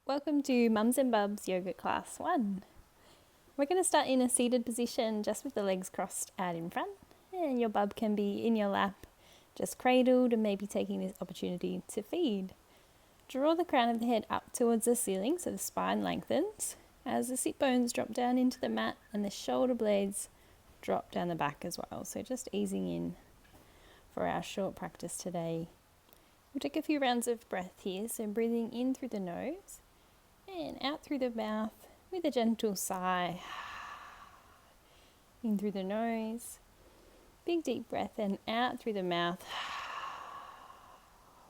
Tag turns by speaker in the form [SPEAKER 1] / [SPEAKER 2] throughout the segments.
[SPEAKER 1] Welcome to Mums and Bubs Yoga Class 1. We're going to start in a seated position just with the legs crossed out in front, and your bub can be in your lap, just cradled, and maybe taking this opportunity to feed. Draw the crown of the head up towards the ceiling so the spine lengthens as the sit bones drop down into the mat and the shoulder blades drop down the back as well. So just easing in for our short practice today. We'll take a few rounds of breath here, so breathing in through the nose and out through the mouth with a gentle sigh. In through the nose, big deep breath, and out through the mouth.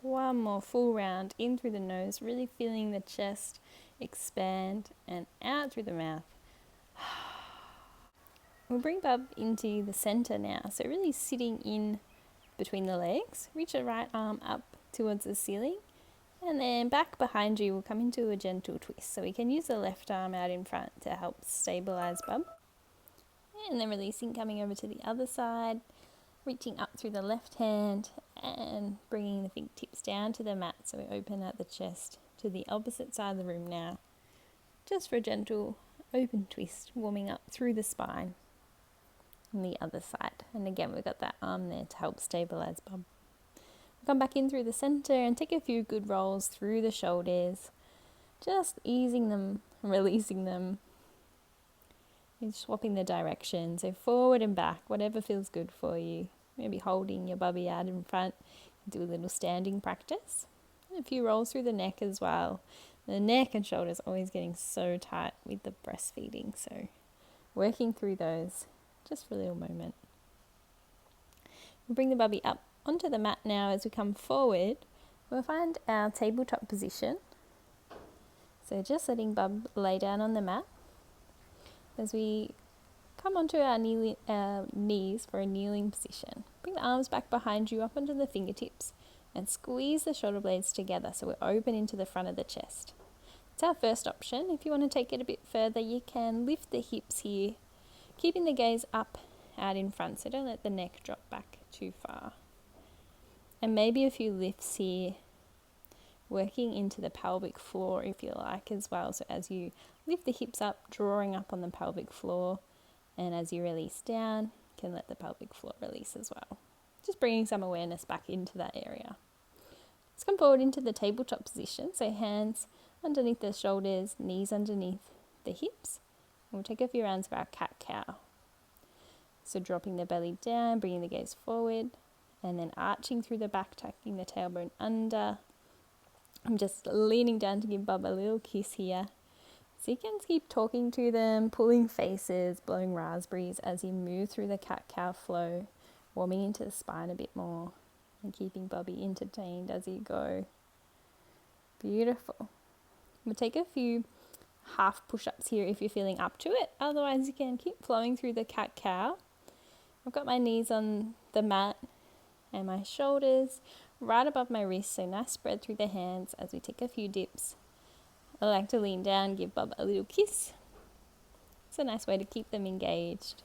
[SPEAKER 1] One more full round in through the nose, really feeling the chest expand, and out through the mouth. We'll bring bub into the center now, so really sitting in between the legs. Reach the right arm up towards the ceiling, and then back behind you will come into a gentle twist. So we can use the left arm out in front to help stabilize bub. And then releasing, coming over to the other side, reaching up through the left hand and bringing the fingertips down to the mat. So we open out the chest to the opposite side of the room now, just for a gentle open twist, warming up through the spine on the other side. And again, we've got that arm there to help stabilize bub. Come back in through the center and take a few good rolls through the shoulders, just easing them, releasing them, and swapping the direction. So forward and back, whatever feels good for you. Maybe holding your bubby out in front, do a little standing practice. And a few rolls through the neck as well. The neck and shoulders always getting so tight with the breastfeeding, so working through those just for a little moment. We'll bring the bubby up onto the mat now. As we come forward, we'll find our tabletop position. So just letting bub lay down on the mat. As we come onto our knees for a kneeling position, bring the arms back behind you up onto the fingertips and squeeze the shoulder blades together so we're open into the front of the chest. It's our first option. If you want to take it a bit further, you can lift the hips here, keeping the gaze up out in front, so don't let the neck drop back too far. And maybe a few lifts here, working into the pelvic floor if you like as well. So as you lift the hips up, drawing up on the pelvic floor, and as you release down, you can let the pelvic floor release as well. Just bringing some awareness back into that area. Let's come forward into the tabletop position. So hands underneath the shoulders, knees underneath the hips. And we'll take a few rounds for our cat-cow. So dropping the belly down, bringing the gaze forward, and then arching through the back, tucking the tailbone under. I'm just leaning down to give bub a little kiss here. So you can keep talking to them, pulling faces, blowing raspberries as you move through the cat-cow flow, warming into the spine a bit more and keeping bubby entertained as you go. Beautiful. We'll take a few half push-ups here if you're feeling up to it. Otherwise, you can keep flowing through the cat-cow. I've got my knees on the mat and my shoulders right above my wrists, so nice spread through the hands as we take a few dips. I like to lean down, give bub a little kiss. It's a nice way to keep them engaged.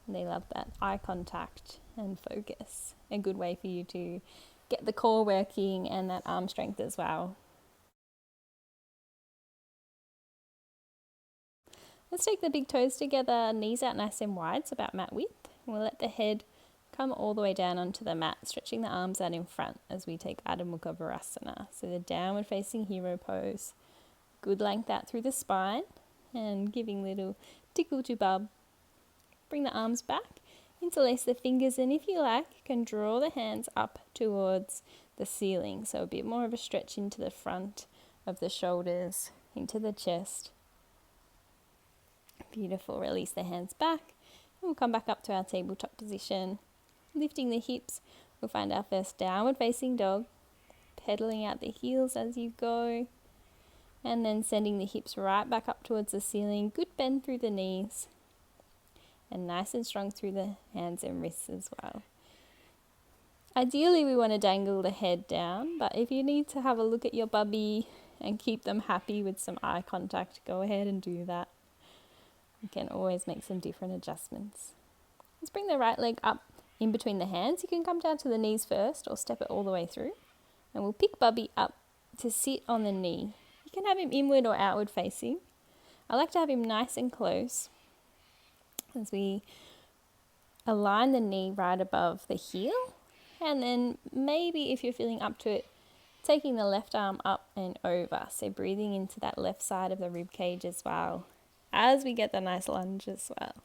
[SPEAKER 1] And they love that eye contact and focus. A good way for you to get the core working and that arm strength as well. Let's take the big toes together, knees out nice and wide, so about mat width. We'll let the head come all the way down onto the mat, stretching the arms out in front as we take Adho Mukha Virasana. So the downward facing hero pose. Good length out through the spine and giving little tickle to bub. Bring the arms back, interlace the fingers, and if you like, you can draw the hands up towards the ceiling. So a bit more of a stretch into the front of the shoulders, into the chest. Beautiful. Release the hands back. And we'll come back up to our tabletop position. Lifting the hips, we'll find our first downward facing dog, pedaling out the heels as you go, and then sending the hips right back up towards the ceiling. Good bend through the knees, and nice and strong through the hands and wrists as well. Ideally, we want to dangle the head down, but if you need to have a look at your bubby and keep them happy with some eye contact, go ahead and do that. You can always make some different adjustments. Let's bring the right leg up in between the hands. You can come down to the knees first or step it all the way through. And we'll pick bubby up to sit on the knee. You can have him inward or outward facing. I like to have him nice and close as we align the knee right above the heel, and then maybe if you're feeling up to it, taking the left arm up and over, so breathing into that left side of the rib cage as well as we get the nice lunge as well.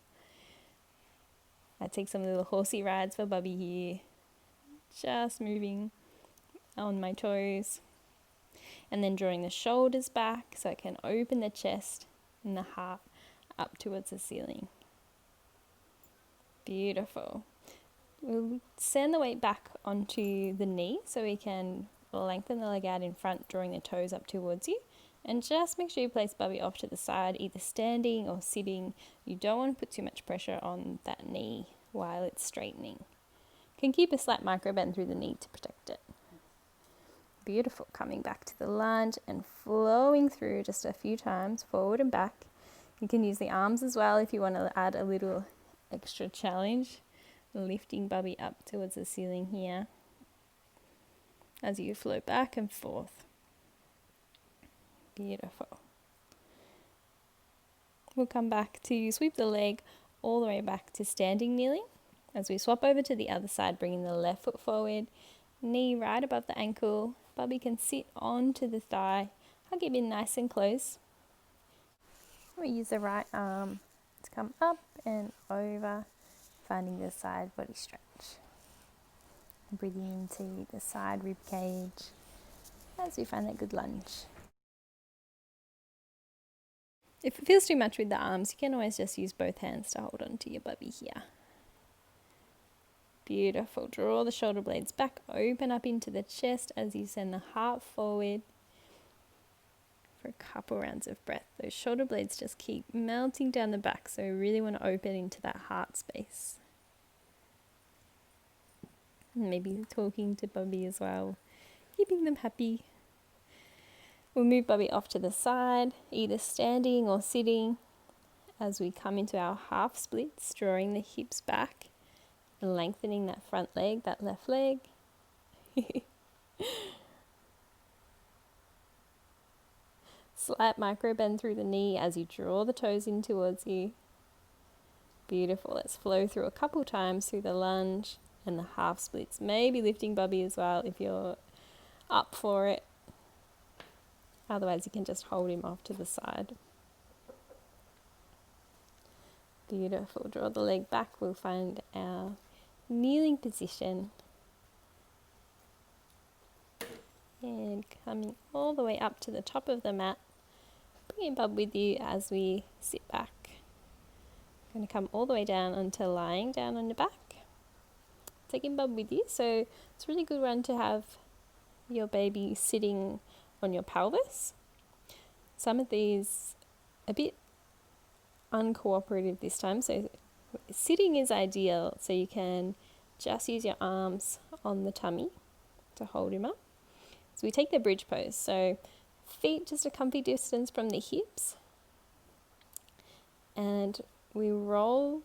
[SPEAKER 1] I take some little horsey rides for Bubby here, just moving on my toes, and then drawing the shoulders back so I can open the chest and the heart up towards the ceiling. Beautiful. We'll send the weight back onto the knee so we can lengthen the leg out in front, drawing the toes up towards you. And just make sure you place Bubby off to the side, either standing or sitting. You don't want to put too much pressure on that knee while it's straightening. You can keep a slight micro bend through the knee to protect it. Beautiful. Coming back to the lunge and flowing through just a few times, forward and back. You can use the arms as well if you want to add a little extra challenge. Lifting Bubby up towards the ceiling here as you float back and forth. Beautiful. We'll come back to sweep the leg all the way back to standing kneeling as we swap over to the other side, bringing the left foot forward, knee right above the ankle. Bubby can sit onto the thigh. Hug him in nice and close. We use the right arm to come up and over, finding the side body stretch. Breathing into the side rib cage as we find that good lunge. If it feels too much with the arms, you can always just use both hands to hold on to your Bubby here. Beautiful. Draw the shoulder blades back, open up into the chest as you send the heart forward for a couple rounds of breath. Those shoulder blades just keep melting down the back, so we really want to open into that heart space. Maybe talking to Bubby as well, keeping them happy. We'll move Bubby off to the side, either standing or sitting as we come into our half splits, drawing the hips back and lengthening that front leg, that left leg. Slight micro bend through the knee as you draw the toes in towards you. Beautiful. Let's flow through a couple times through the lunge and the half splits. Maybe lifting Bubby as well if you're up for it. Otherwise, you can just hold him off to the side. Beautiful. Draw the leg back. We'll find our kneeling position. And coming all the way up to the top of the mat. Bringing Bub with you as we sit back. Going to come all the way down until lying down on your back. Taking Bub with you. So it's a really good one to have your baby sitting on your pelvis. Some of these a bit uncooperative this time, so sitting is ideal, so you can just use your arms on the tummy to hold him up. So we take the bridge pose, so feet just a comfy distance from the hips, and we roll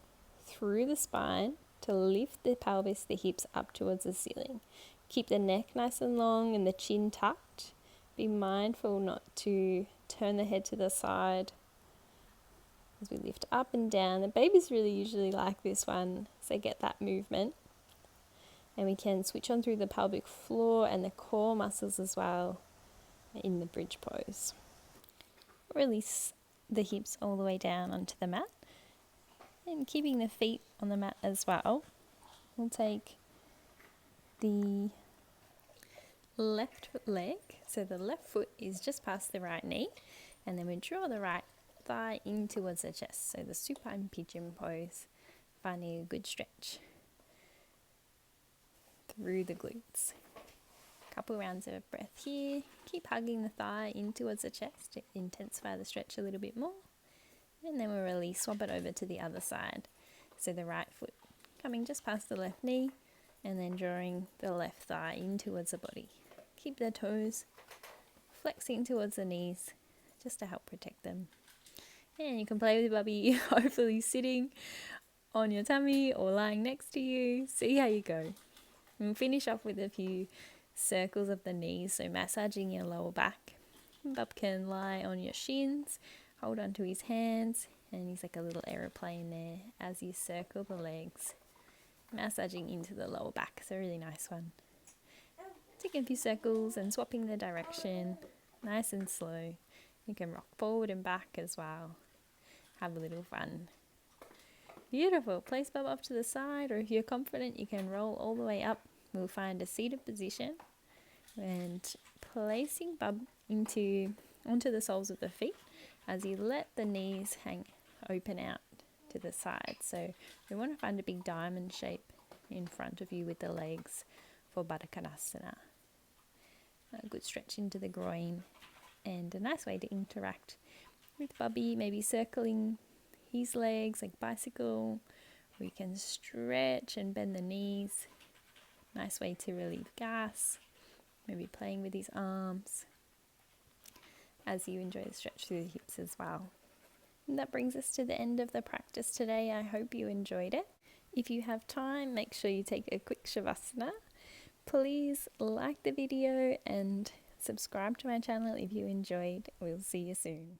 [SPEAKER 1] through the spine to lift the pelvis, the hips up towards the ceiling. Keep the neck nice and long and the chin tucked. Be mindful not to turn the head to the side as we lift up and down. The babies really usually like this one, so get that movement. And we can switch on through the pelvic floor and the core muscles as well in the bridge pose. Release the hips all the way down onto the mat. And keeping the feet on the mat as well, we'll take the left leg, so the left foot is just past the right knee, and then we draw the right thigh in towards the chest, so the supine pigeon pose, finding a good stretch through the glutes. Couple rounds of breath here. Keep hugging the thigh in towards the chest to intensify the stretch a little bit more, and then we'll release, swap it over to the other side, so the right foot coming just past the left knee, and then drawing the left thigh in towards the body. Keep the toes flexing towards the knees just to help protect them. And you can play with Bubby, hopefully sitting on your tummy or lying next to you. See how you go. And we'll finish off with a few circles of the knees, so massaging your lower back. Bub can lie on your shins, hold onto his hands, and he's like a little aeroplane there as you circle the legs, massaging into the lower back. It's a really nice one. Taking a few circles and swapping the direction, nice and slow. You can rock forward and back as well. Have a little fun. Beautiful. Place Bub up to the side, or if you're confident, you can roll all the way up. We'll find a seated position and placing Bub onto the soles of the feet as you let the knees hang open out to the side. So we want to find a big diamond shape in front of you with the legs for Baddha Konasana. A good stretch into the groin, and a nice way to interact with Bubby, maybe circling his legs like bicycle. We can stretch and bend the knees. Nice way to relieve gas. Maybe playing with his arms as you enjoy the stretch through the hips as well. And that brings us to the end of the practice today. I hope you enjoyed it. If you have time, make sure you take a quick Shavasana. Please like the video and subscribe to my channel if you enjoyed. We'll see you soon.